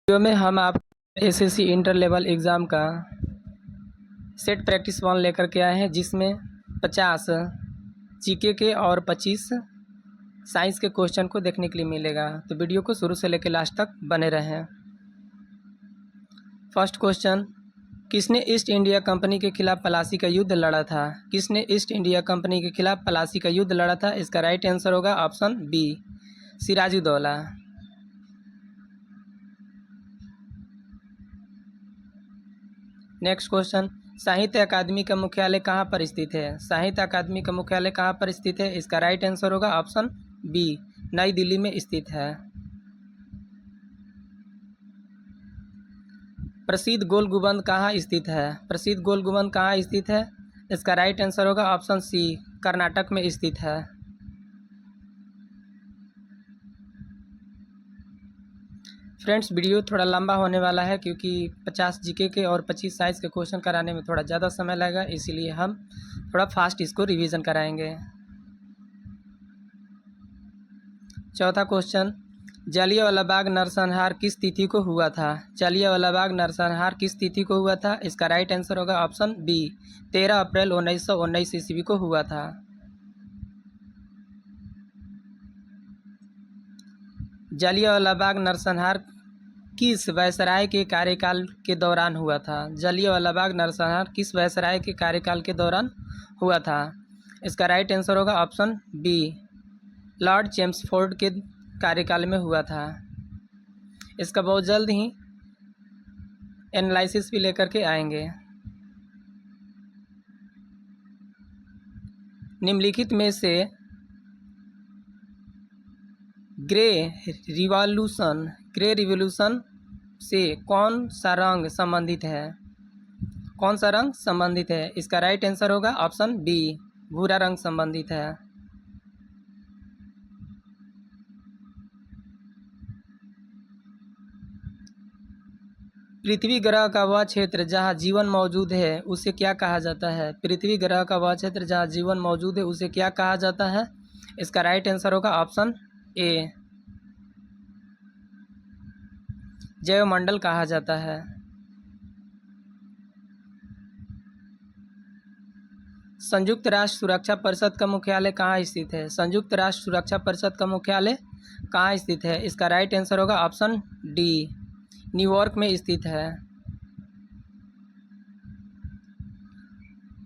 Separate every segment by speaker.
Speaker 1: Video में हम आप एसएससी इंटर लेवल एग्ज़ाम का सेट प्रैक्टिस 1 लेकर के आए हैं, जिसमें 50 जीके के और 25 साइंस के क्वेश्चन को देखने के लिए मिलेगा। तो वीडियो को शुरू से लेकर लास्ट तक बने रहें। फर्स्ट क्वेश्चन, किसने ईस्ट इंडिया कंपनी के खिलाफ प्लासी का युद्ध लड़ा था? किसने ईस्ट इंडिया कंपनी के खिलाफ प्लासी का युद्ध लड़ा था? इसका राइट आंसर होगा option B, Sirajuddaula. Next question, Sahitya Akademi का मुख्यालय कहाँ पर स्थित है? साहित्य अकादमी का मुख्यालय कहाँ पर स्थित है? इसका राइट आंसर होगा ऑप्शन बी, नई दिल्ली में स्थित है। प्रसिद्ध गोल गुंबद कहाँ स्थित है? प्रसिद्ध गोल गुंबद कहाँ स्थित है? इसका राइट आंसर होगा ऑप्शन सी, कर्नाटक में स्थित है। फ्रेंड्स, वीडियो थोड़ा लंबा होने वाला है क्योंकि 50 जीके के और 25 साइंस के क्वेश्चन कराने में थोड़ा ज़्यादा समय लगेगा, इसीलिए हम थोड़ा फास्ट इसको रिवीजन कराएंगे। चौथा क्वेश्चन, जलियांवाला बाग नरसंहार किस तिथि को हुआ था? जलियांवाला बाग नरसंहार किस तिथि को हुआ था? इसका राइट आंसर होगा ऑप्शन बी, 13 अप्रैल 1919 ईस्वी को हुआ था। जलियांवाला बाग नरसंहार किस वायसराय के कार्यकाल के दौरान हुआ था? जलियांवाला बाग नरसंहार किस वायसराय के कार्यकाल के दौरान हुआ था? इसका राइट आंसर होगा ऑप्शन बी, लॉर्ड चेम्सफोर्ड के कार्यकाल में हुआ था। इसका बहुत जल्द ही एनालिसिस भी लेकर के आएंगे। निम्नलिखित में से ग्रे रिवॉल्यूशन से कौन सा रंग संबंधित है? कौन सा रंग संबंधित है? इसका राइट आंसर होगा ऑप्शन बी, भूरा रंग संबंधित है। पृथ्वी ग्रह का वह क्षेत्र जहाँ जीवन मौजूद है उसे क्या कहा जाता है? पृथ्वी ग्रह का वह क्षेत्र जहाँ जीवन मौजूद है उसे क्या कहा जाता है? इसका राइट आंसर होगा ऑप्शन ए, जैवमंडल कहा जाता है। संयुक्त राष्ट्र सुरक्षा परिषद का मुख्यालय कहाँ स्थित है? संयुक्त राष्ट्र सुरक्षा परिषद का मुख्यालय कहाँ स्थित है? इसका राइट आंसर होगा ऑप्शन डी, न्यूयॉर्क में स्थित है।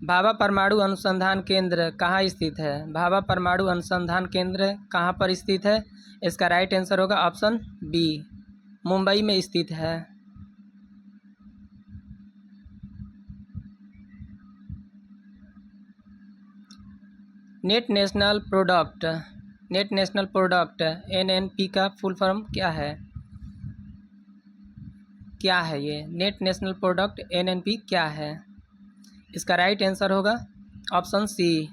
Speaker 1: भाभा परमाणु अनुसंधान केंद्र कहाँ स्थित है? भाभा परमाणु अनुसंधान केंद्र कहाँ पर स्थित है? इसका राइट आंसर होगा ऑप्शन बी, मुंबई में स्थित है। नेट नेशनल प्रोडक्ट एनएनपी का फुल फॉर्म क्या है? क्या है ये नेट नेशनल प्रोडक्ट एनएनपी क्या है? इसका राइट आंसर होगा option C,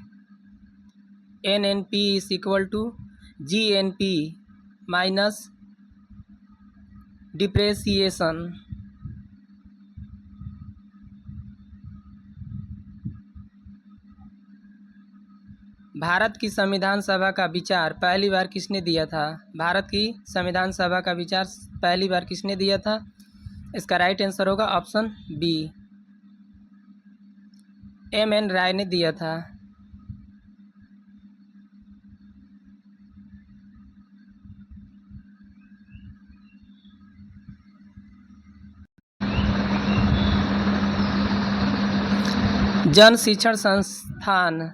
Speaker 1: NNP is equal to GNP minus depreciation. Bharat की संविधान सभा का विचार पहली बार किसने दिया था? भारत की संविधान सभा का विचार पहली बार किसने दिया था? इसका राइट आंसर होगा ऑप्शन बी, एम.एन. राय ने दिया था। जन शिक्षण संस्थान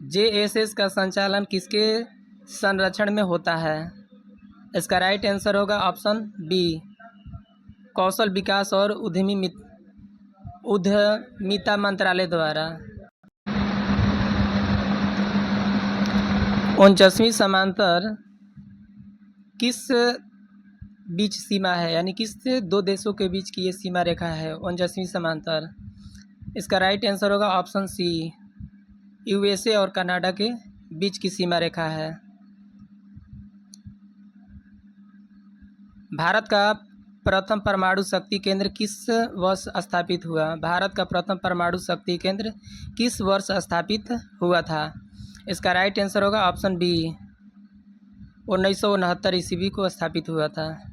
Speaker 1: जेएसएस का संचालन किसके संरक्षण में होता है? इसका राइट आंसर होगा ऑप्शन बी, कौशल विकास और उद्यमिता मंत्रालय द्वारा। 49वीं समांतर किस बीच सीमा है? यानी किस दो देशों के बीच की ये सीमा रेखा है 49वीं समांतर? इसका राइट आंसर होगा ऑप्शन सी, यूएसए और कनाडा के बीच की सीमा रेखा है। भारत का प्रथम परमाणु शक्ति केंद्र किस वर्ष स्थापित हुआ? भारत का प्रथम परमाणु शक्ति केंद्र किस वर्ष स्थापित हुआ था? इसका राइट आंसर होगा ऑप्शन बी, 1969 ईस्वी को स्थापित हुआ था।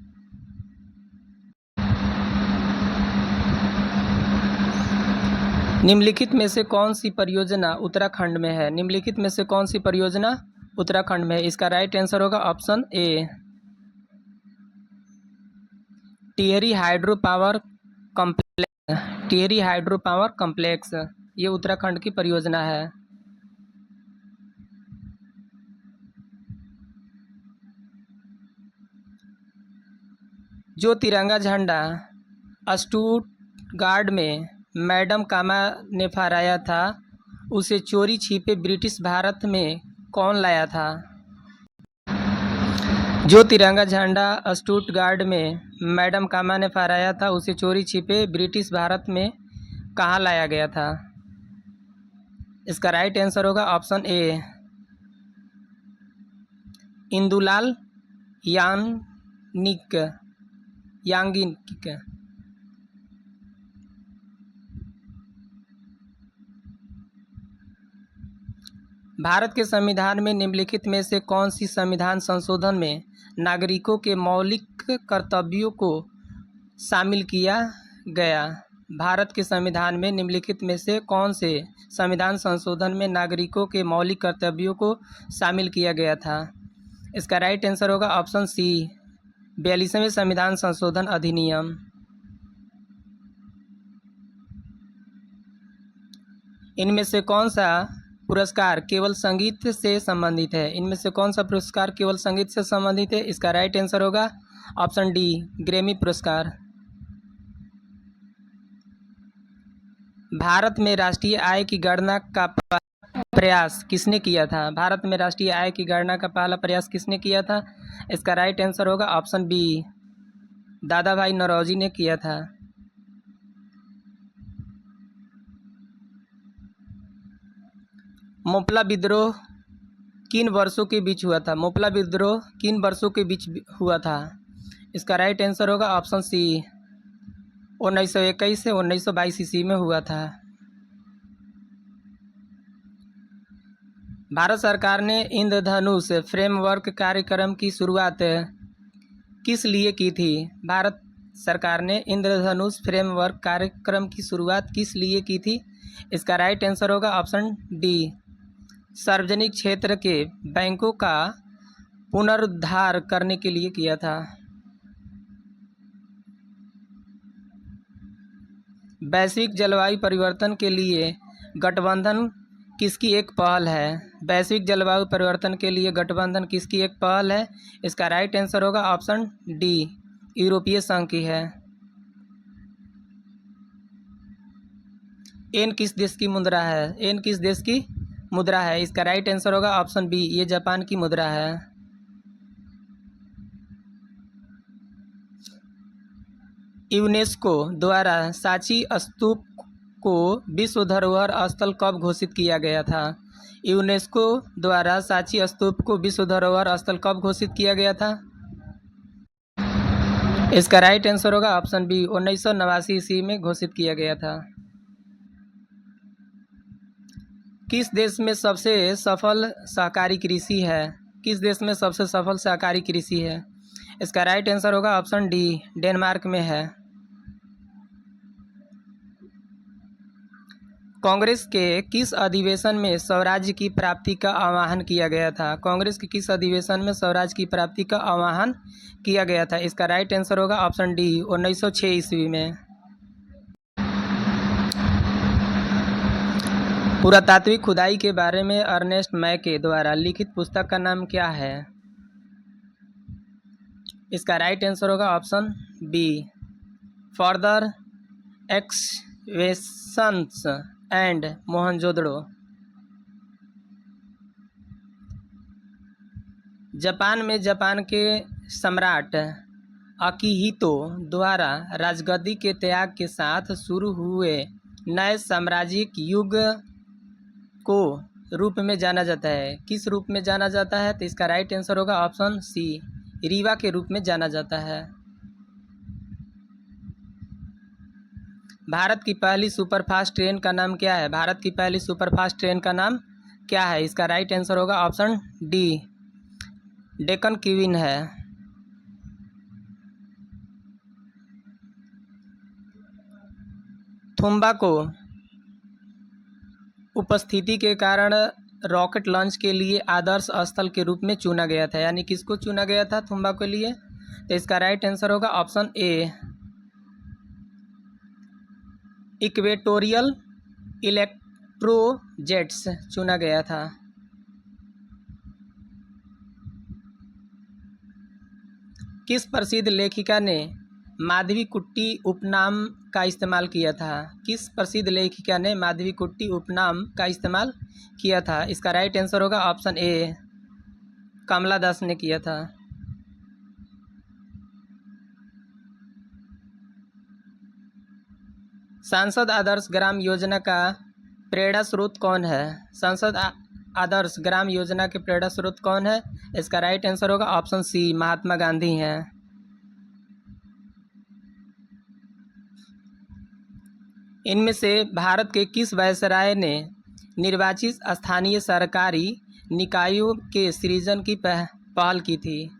Speaker 1: निम्नलिखित में से कौन सी परियोजना उत्तराखंड में है? निम्नलिखित में से कौन सी परियोजना उत्तराखंड में है? इसका राइट आंसर होगा option A, Tehri hydro power complex. Tehri hydro power complex ये उत्तराखंड की परियोजना है। जो तिरंगा झंडा स्टुटगार्ड में मैडम कामा ने फहराया था, उसे चोरी छिपे ब्रिटिश भारत में कौन लाया था? जो तिरंगा झंडा स्टुटगार्ड में मैडम कामा ने फहराया था, उसे चोरी छिपे ब्रिटिश भारत में कहाँ लाया गया था? इसका राइट आंसर होगा ऑप्शन ए, इंदुलाल यांगिक। भारत के संविधान में निम्नलिखित में से कौन सी संविधान संशोधन में नागरिकों के मौलिक कर्तव्यों को शामिल किया गया? भारत के संविधान में निम्नलिखित में से कौन से संविधान संशोधन में नागरिकों के मौलिक कर्तव्यों को शामिल किया गया था? इसका राइट आंसर होगा ऑप्शन सी, 42वें संविधान संशोधन अधिनियम। इनमें से कौन सा पुरस्कार केवल संगीत से संबंधित है? इनमें से कौन सा पुरस्कार केवल संगीत से संबंधित है? इसका राइट आंसर होगा ऑप्शन डी, ग्रैमी पुरस्कार। भारत में राष्ट्रीय आय की गणना का प्रयास किसने किया था? भारत में राष्ट्रीय आय की गणना का पहला प्रयास किसने किया था? इसका राइट आंसर होगा ऑप्शन बी, दादा भाई नौरोजी ने किया था। मोपला विद्रोह किन वर्षों के बीच हुआ था? मोपला विद्रोह किन वर्षों के बीच हुआ था? इसका राइट आंसर होगा ऑप्शन सी, 1921 से 1922 ईस्वी में हुआ था। भारत सरकार ने इंद्रधनुष फ्रेमवर्क कार्यक्रम की शुरुआत किस लिए की थी? भारत सरकार ने इंद्रधनुष फ्रेमवर्क कार्यक्रम की शुरुआत किस लिए की थी? इसका राइट आंसर होगा ऑप्शन डी, सार्वजनिक क्षेत्र के बैंकों का पुनरुद्धार करने के लिए किया था। वैश्विक जलवायु परिवर्तन के लिए गठबंधन किसकी एक पहल है? वैश्विक जलवायु परिवर्तन के लिए गठबंधन किसकी एक पहल है? इसका राइट आंसर होगा ऑप्शन डी, यूरोपीय संघ की है। एन किस देश की मुद्रा है? एन किस देश की मुद्रा है? इसका राइट आंसर होगा ऑप्शन बी, ये जापान की मुद्रा है। यूनेस्को द्वारा सांची स्तूप को विश्व धरोहर स्थल कब घोषित किया गया था? यूनेस्को द्वारा सांची स्तूप को विश्व धरोहर स्थल कब घोषित किया गया था? इसका राइट आंसर होगा ऑप्शन बी, 1989 ईस्वी में घोषित किया गया था। किस देश में सबसे सफल सहकारी कृषि है? किस देश में सबसे सफल सहकारी कृषि है? इसका राइट आंसर होगा ऑप्शन डी, डेनमार्क में है। कांग्रेस के किस अधिवेशन में स्वराज्य की प्राप्ति का आह्वान किया गया था? कांग्रेस के किस अधिवेशन में स्वराज्य की प्राप्ति का आह्वान किया गया था? इसका राइट आंसर होगा ऑप्शन डी, 1906 ईस्वी में। पुरातात्विक खुदाई के बारे में अर्नेस्ट मैके द्वारा लिखित पुस्तक का नाम क्या है? इसका राइट आंसर होगा option B, further excavations and Mohenjodaro. Japan में जापान के सम्राट अकिहितो द्वारा राजगद्दी के त्याग के साथ शुरू हुए नए साम्राज्यिक युग को रूप में जाना जाता है। किस रूप में जाना जाता है? तो इसका राइट आंसर होगा ऑप्शन सी, रीवा के रूप में जाना जाता है। भारत की पहली सुपरफास्ट ट्रेन का नाम क्या है? भारत की पहली सुपरफास्ट ट्रेन का नाम क्या है? इसका राइट आंसर होगा ऑप्शन डी, डेक्कन क्वीन है। थुम्बा को उपस्थिति के कारण रॉकेट लॉन्च के लिए आदर्श स्थल के रूप में चुना गया था, यानी किसको चुना गया था थुम्बा के लिए? तो इसका राइट आंसर होगा ऑप्शन ए, इक्वेटोरियल इलेक्ट्रोजेट्स चुना गया था। किस प्रसिद्ध लेखिका ने माधवीकुट्टी उपनाम का इस्तेमाल किया था? किस प्रसिद्ध लेखिका ने माधवीकुट्टी उपनाम का इस्तेमाल किया था? इसका राइट आंसर होगा ऑप्शन ए, कमला दास ने किया था। सांसद आदर्श ग्राम योजना का प्रेरणा स्रोत कौन है? सांसद आदर्श ग्राम योजना के प्रेरणा स्रोत कौन है? इसका राइट आंसर होगा ऑप्शन सी, महात्मा गांधी हैं। इनमें से भारत के किस वायसराय ने निर्वाचित स्थानीय सरकारी निकायों के सृजन की पहल की थी?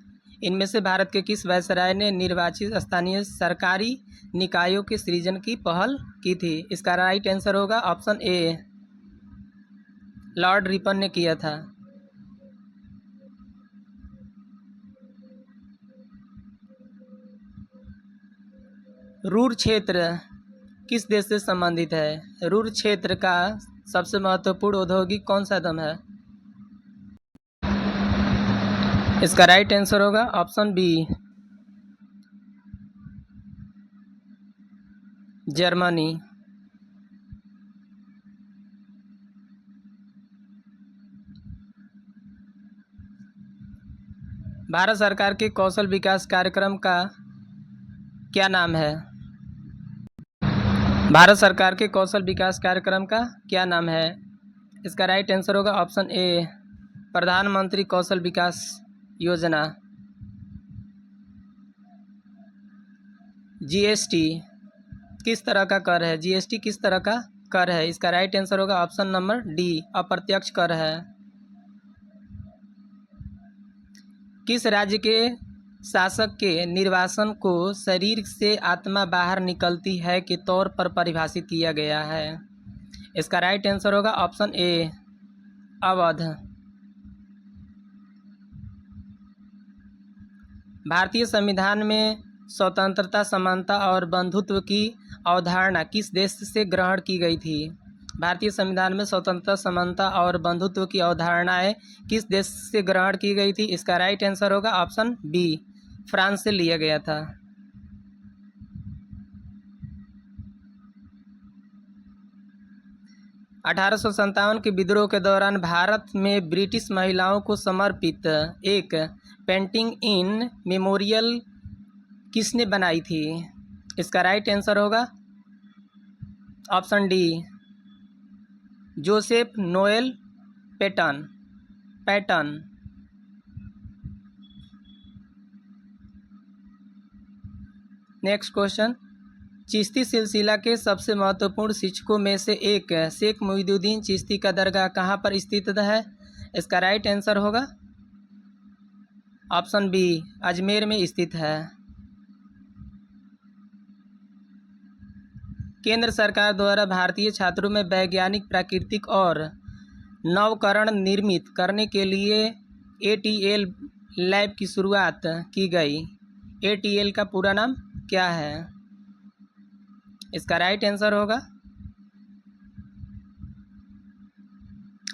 Speaker 1: इनमें से भारत के किस वायसराय ने निर्वाचित स्थानीय सरकारी निकायों के सृजन की पहल की थी? इसका राइट आंसर होगा ऑप्शन ए, लॉर्ड रिपन ने किया था। रुर क्षेत्र किस देश से संबंधित है? रुर क्षेत्र का सबसे महत्वपूर्ण औद्योगिक कौन सा दम है? इसका राइट आंसर होगा ऑप्शन बी, जर्मनी। भारत सरकार के कौशल विकास कार्यक्रम का क्या नाम है? भारत सरकार के कौशल विकास कार्यक्रम का क्या नाम है? इसका राइट आंसर होगा ऑप्शन ए, प्रधानमंत्री कौशल विकास योजना। जीएसटी किस तरह का कर है? जीएसटी किस तरह का कर है? इसका राइट आंसर होगा ऑप्शन नंबर डी, अप्रत्यक्ष कर है। किस राज्य के शासक के निर्वासन को शरीर से आत्मा बाहर निकलती है के तौर पर परिभाषित किया गया है? इसका राइट आंसर होगा ऑप्शन ए, अवध। भारतीय संविधान में स्वतंत्रता, समानता और बंधुत्व की अवधारणा किस देश से ग्रहण की गई थी? भारतीय संविधान में स्वतंत्रता, समानता और बंधुत्व की अवधारणाएं किस देश से ग्रहण की गई थी? इसका राइट आंसर होगा ऑप्शन बी, फ्रांस से लिया गया था। अठारह के विद्रोह के दौरान भारत में ब्रिटिश महिलाओं को समर्पित एक पेंटिंग इन मेमोरियल किसने बनाई थी? इसका राइट आंसर होगा option D, Joseph Noel Paton. Next question, Chishti सिलसिला के सबसे महत्वपूर्ण शिक्षकों में से एक शेख मोइनुद्दीन चिश्ती का दरगाह कहाँ पर स्थित है? इसका राइट आंसर होगा ऑप्शन बी, अजमेर में स्थित है। केंद्र सरकार द्वारा भारतीय छात्रों में वैज्ञानिक, प्राकृतिक और नवकरण निर्मित करने के लिए ATL लैब की शुरुआत की गई। ATL का पूरा नाम क्या है? इसका राइट आंसर होगा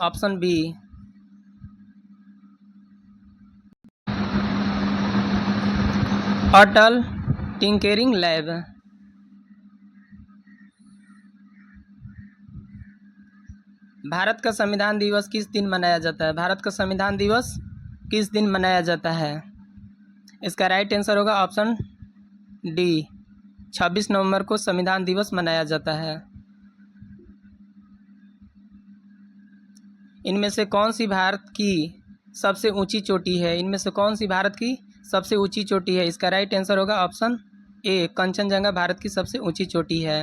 Speaker 1: ऑप्शन बी, अटल टिंकरिंग लैब। भारत का संविधान दिवस किस दिन मनाया जाता है? भारत का संविधान दिवस किस दिन मनाया जाता है? इसका राइट आंसर होगा ऑप्शन डी, 26 नवंबर को संविधान दिवस मनाया जाता है। इनमें से कौन सी भारत की सबसे ऊंची चोटी है? इनमें से कौन सी भारत की सबसे ऊंची चोटी है? इसका राइट आंसर होगा ऑप्शन ए, कंचनजंगा भारत की सबसे ऊंची चोटी है।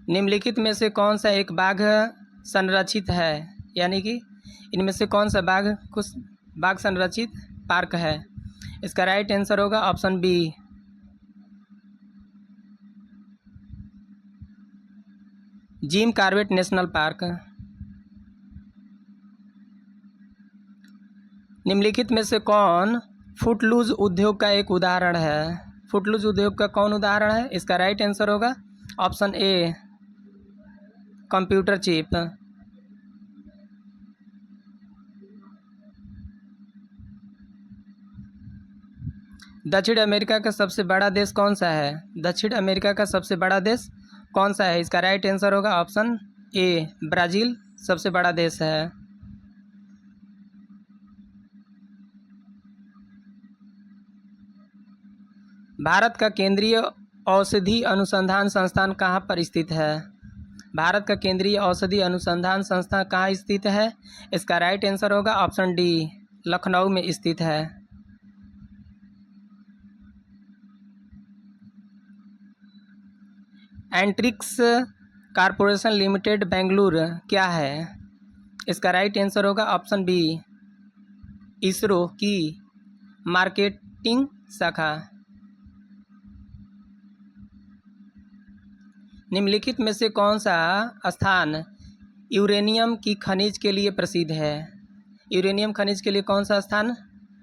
Speaker 1: निम्नलिखित में से कौन सा एक बाघ संरक्षित है? यानी कि इनमें से कौन सा बाघ संरक्षित पार्क है? इसका राइट आंसर होगा option B, Jim Corbett National Park. निम्नलिखित में से कौन फुटलूज उद्योग का एक उदाहरण है? फुटलूज उद्योग का कौन उदाहरण है? इसका राइट आंसर होगा ऑप्शन ए कंप्यूटर चिप। दक्षिण अमेरिका का सबसे बड़ा देश कौन सा है? दक्षिण अमेरिका का सबसे बड़ा देश कौन सा है? इसका राइट आंसर होगा ऑप्शन ए ब्राज़ील सबसे बड़ा देश है। भारत का केंद्रीय औषधि अनुसंधान संस्थान कहाँ पर स्थित है? भारत का केंद्रीय औषधि अनुसंधान संस्थान कहाँ स्थित है? इसका राइट आंसर होगा ऑप्शन डी लखनऊ में स्थित है। एंट्रिक्स कॉरपोरेशन लिमिटेड बेंगलुरु क्या है? इसका राइट आंसर होगा ऑप्शन बी इसरो की मार्केटिंग शाखा। निम्नलिखित में से कौन सा स्थान यूरेनियम की खनिज के लिए प्रसिद्ध है? यूरेनियम खनिज के लिए कौन सा स्थान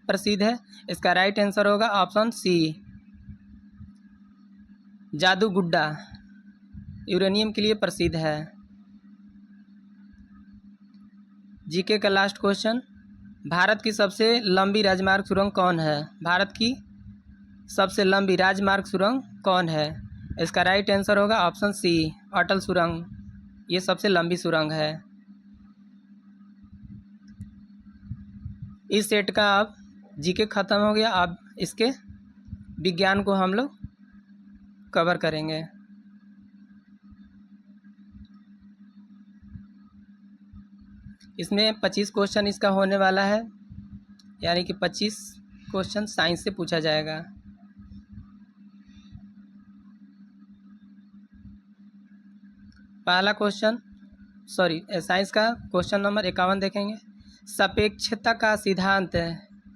Speaker 1: प्रसिद्ध है? इसका राइट आंसर होगा ऑप्शन सी जादूगुड्डा यूरेनियम के लिए प्रसिद्ध है। जीके का लास्ट क्वेश्चन, भारत की सबसे लंबी राजमार्ग सुरंग कौन है? भारत की सबसे लंबी राजमार्ग सुरंग कौन है? इसका राइट आंसर होगा ऑप्शन सी अटल सुरंग, ये सबसे लंबी सुरंग है। इस सेट का अब जीके ख़त्म हो गया। अब इसके विज्ञान को हम लोग कवर करेंगे। इसमें 25 क्वेश्चन इसका होने वाला है, यानी कि 25 क्वेश्चन साइंस से पूछा जाएगा। पहला क्वेश्चन साइंस का क्वेश्चन नंबर 51 देखेंगे। सापेक्षता का सिद्धांत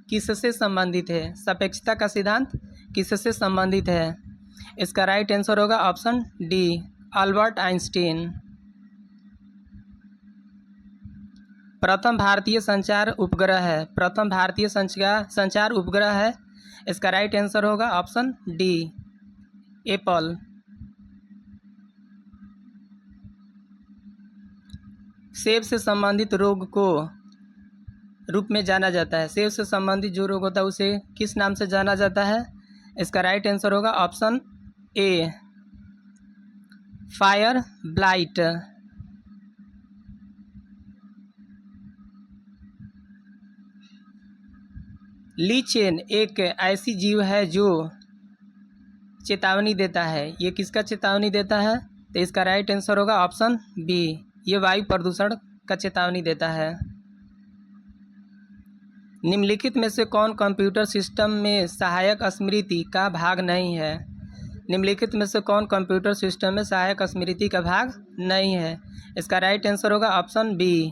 Speaker 1: किससे संबंधित है? सापेक्षता का सिद्धांत किससे संबंधित है? इसका राइट आंसर होगा ऑप्शन डी अल्बर्ट आइंस्टीन। प्रथम भारतीय संचार उपग्रह है, प्रथम भारतीय संचार उपग्रह है। इसका राइट आंसर होगा ऑप्शन डी एप्पल। सेब से संबंधित रोग को रूप में जाना जाता है, सेब से संबंधित जो रोग होता है उसे किस नाम से जाना जाता है? इसका राइट आंसर होगा option A fire blight. Lichen एक ऐसी जीव है जो चेतावनी देता है, ये किसका चेतावनी देता है? तो इसका राइट आंसर होगा ऑप्शन बी ये वायु प्रदूषण का चेतावनी देता है। निम्नलिखित में से कौन कंप्यूटर सिस्टम में सहायक स्मृति का भाग नहीं है? निम्नलिखित में से कौन कंप्यूटर सिस्टम में सहायक स्मृति का भाग नहीं है? इसका राइट आंसर होगा ऑप्शन बी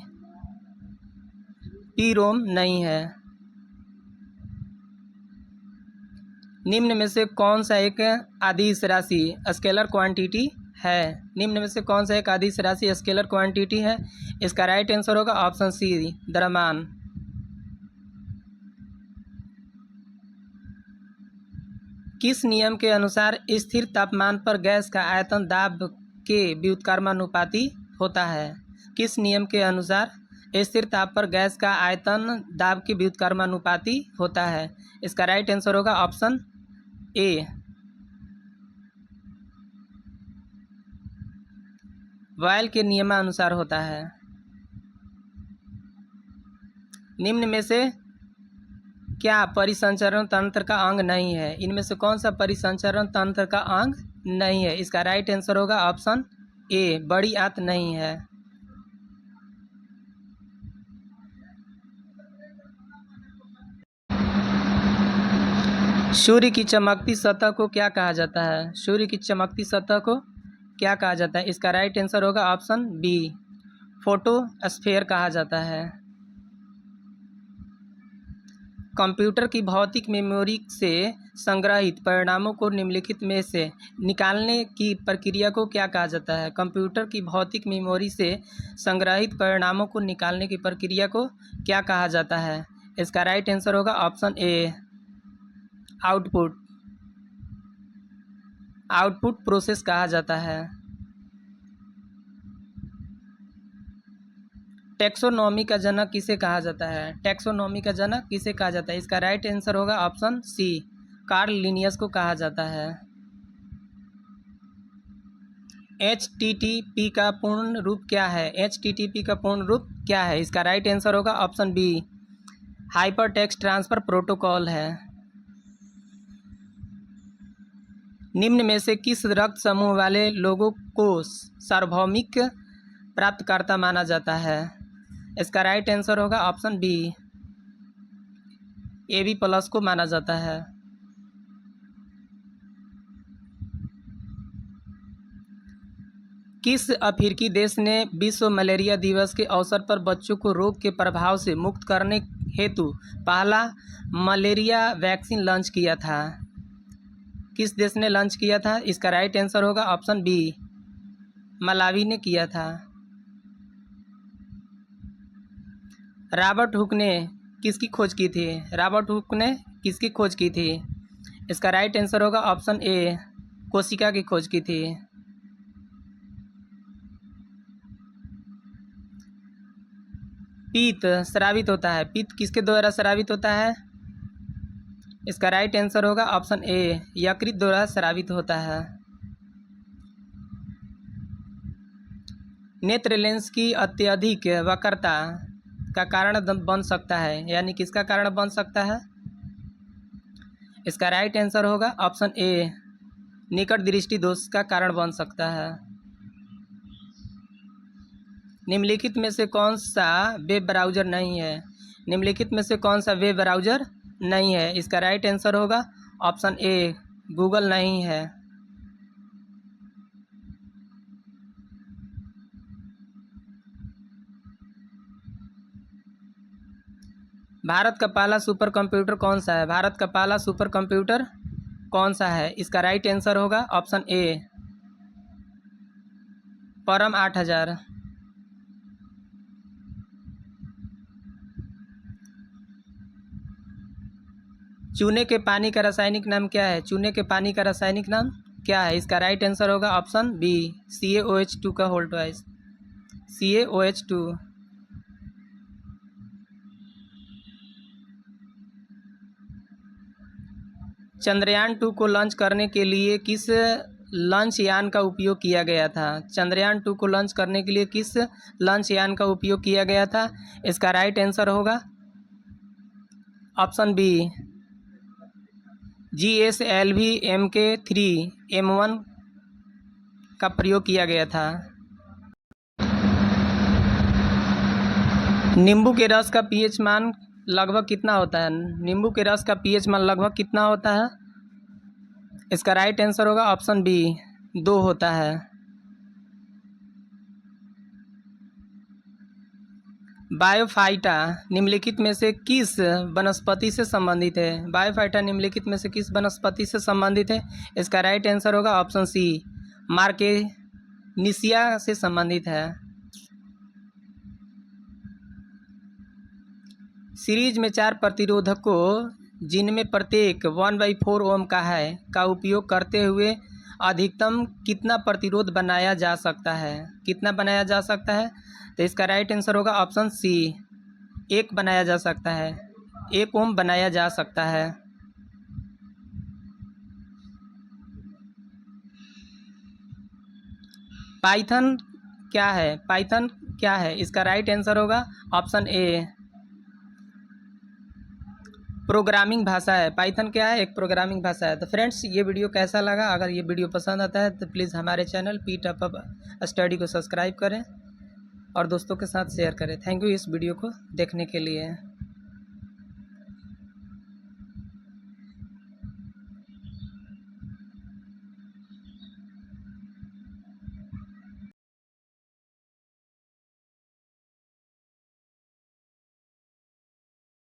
Speaker 1: पी रोम नहीं है। निम्न में से कौन सा एक अदिश राशि स्केलर क्वांटिटी है? निम्न में से कौन सा एक अदिश राशि स्केलर क्वांटिटी है? इसका राइट आंसर होगा ऑप्शन सी द्रव्यमान। किस नियम के अनुसार स्थिर तापमान पर गैस का आयतन दाब के व्युत्क्रमानुपाती होता है? किस नियम के अनुसार स्थिर ताप पर गैस का आयतन दाब के व्युत्क्रमानुपाती होता है? इसका राइट आंसर होगा ऑप्शन ए बॉयल के नियमानुसार होता है। निम्न में से क्या परिसंचरण तंत्र का अंग नहीं है? इनमें से कौन सा परिसंचरण तंत्र का अंग नहीं है? इसका राइट आंसर होगा ऑप्शन ए बड़ी आंत नहीं है। सूर्य की चमकती सतह को क्या कहा जाता है? सूर्य की चमकती सतह को क्या कहा जाता है? इसका राइट आंसर होगा ऑप्शन बी फोटोस्फीयर कहा जाता है। कंप्यूटर की भौतिक मेमोरी से संग्रहित परिणामों को निम्नलिखित में से निकालने की प्रक्रिया को क्या कहा जाता है? कंप्यूटर की भौतिक मेमोरी से संग्रहित परिणामों को निकालने की प्रक्रिया को क्या कहा जाता है? इसका राइट आंसर होगा option A, output. Output process कहा जाता है। टैक्सोनॉमी का जनक किसे कहा जाता है? टैक्सोनॉमी का जनक किसे कहा जाता है? इसका राइट आंसर होगा ऑप्शन सी, कार्ल लिनियस को कहा जाता है। HTTP का पूर्ण रूप क्या है? HTTP का पूर्ण रूप क्या है? इसका राइट आंसर होगा option B, hyper text transfer protocol है। निम्न में से किस रक्त समूह वाले लोगों को सार्वभौमिक प्राप्तकर्ता माना जाता है? इसका राइट आंसर होगा ऑप्शन बी, AB+ को माना जाता है। किस अफ्रीकी देश ने विश्व मलेरिया दिवस के अवसर पर बच्चों को रोग के प्रभाव से मुक्त करने हेतु पहला मलेरिया वैक्सीन लॉन्च किया था? किस देश ने लॉन्च किया था? इसका राइट आंसर होगा ऑप्शन बी, मलावी ने किया था। रॉबर्ट हुक ने किसकी खोज की थी? रॉबर्ट हुक ने किसकी खोज की थी? इसका राइट आंसर होगा ऑप्शन ए, कोशिका की खोज की थी। पित्त स्रावित होता है। पित्त किसके द्वारा स्रावित होता है? इसका राइट आंसर होगा ऑप्शन ए, यकृत द्वारा स्रावित होता है। नेत्र लेंस की अत्यधिक वक्रता का कारण बन सकता है, यानी किसका कारण बन सकता है? इसका राइट आंसर होगा ऑप्शन ए, निकट दृष्टि दोष का कारण बन सकता है। निम्नलिखित में से कौन सा वेब ब्राउज़र नहीं है? निम्नलिखित में से कौन सा वेब ब्राउज़र नहीं है? इसका राइट आंसर होगा ऑप्शन ए, गूगल नहीं है। भारत का पहला सुपर कंप्यूटर कौन सा है? भारत का पहला सुपर कंप्यूटर कौन सा है? इसका राइट आंसर होगा ऑप्शन ए, परम 8000। चूने के पानी का रासायनिक नाम क्या है? चूने के पानी का रासायनिक नाम क्या है? इसका राइट आंसर होगा ऑप्शन बी, CaOH2 का होल ट्वाइस, CaOH2। चंद्रयान 2 को लॉन्च करने के लिए किस लॉन्च यान का उपयोग किया गया था? चंद्रयान 2 को लॉन्च करने के लिए किस लॉन्च यान का उपयोग किया गया था? इसका राइट आंसर होगा ऑप्शन बी, GSLV Mk3M1 का प्रयोग किया गया था। नींबू के रस का pH मान लगभग कितना होता है? नींबू के रस का pH मान लगभग कितना होता है? इसका राइट आंसर होगा ऑप्शन बी, 2 होता है। बायोफाइटा निम्नलिखित में से किस वनस्पति से संबंधित है? बायोफाइटा निम्नलिखित में से किस वनस्पति से संबंधित है? इसका राइट आंसर होगा ऑप्शन सी, मार्केनिसिया से संबंधित है। सीरीज में 4 प्रतिरोधकों जिनमें प्रत्येक 1/4 ओम का है का उपयोग करते हुए अधिकतम कितना प्रतिरोध बनाया जा सकता है? कितना बनाया जा सकता है? तो इसका राइट आंसर होगा ऑप्शन सी, 1 बनाया जा सकता है, 1 ओम बनाया जा सकता है। पाइथन क्या है? पाइथन क्या है? इसका राइट आंसर होगा ऑप्शन ए, प्रोग्रामिंग भाषा है। पाइथन क्या है? एक प्रोग्रामिंग भाषा है। तो फ्रेंड्स, ये वीडियो कैसा लगा? अगर ये वीडियो पसंद आता है तो प्लीज़ हमारे चैनल PTOP स्टडी को सब्सक्राइब करें और दोस्तों के साथ शेयर करें। थैंक यू इस वीडियो को देखने के लिए।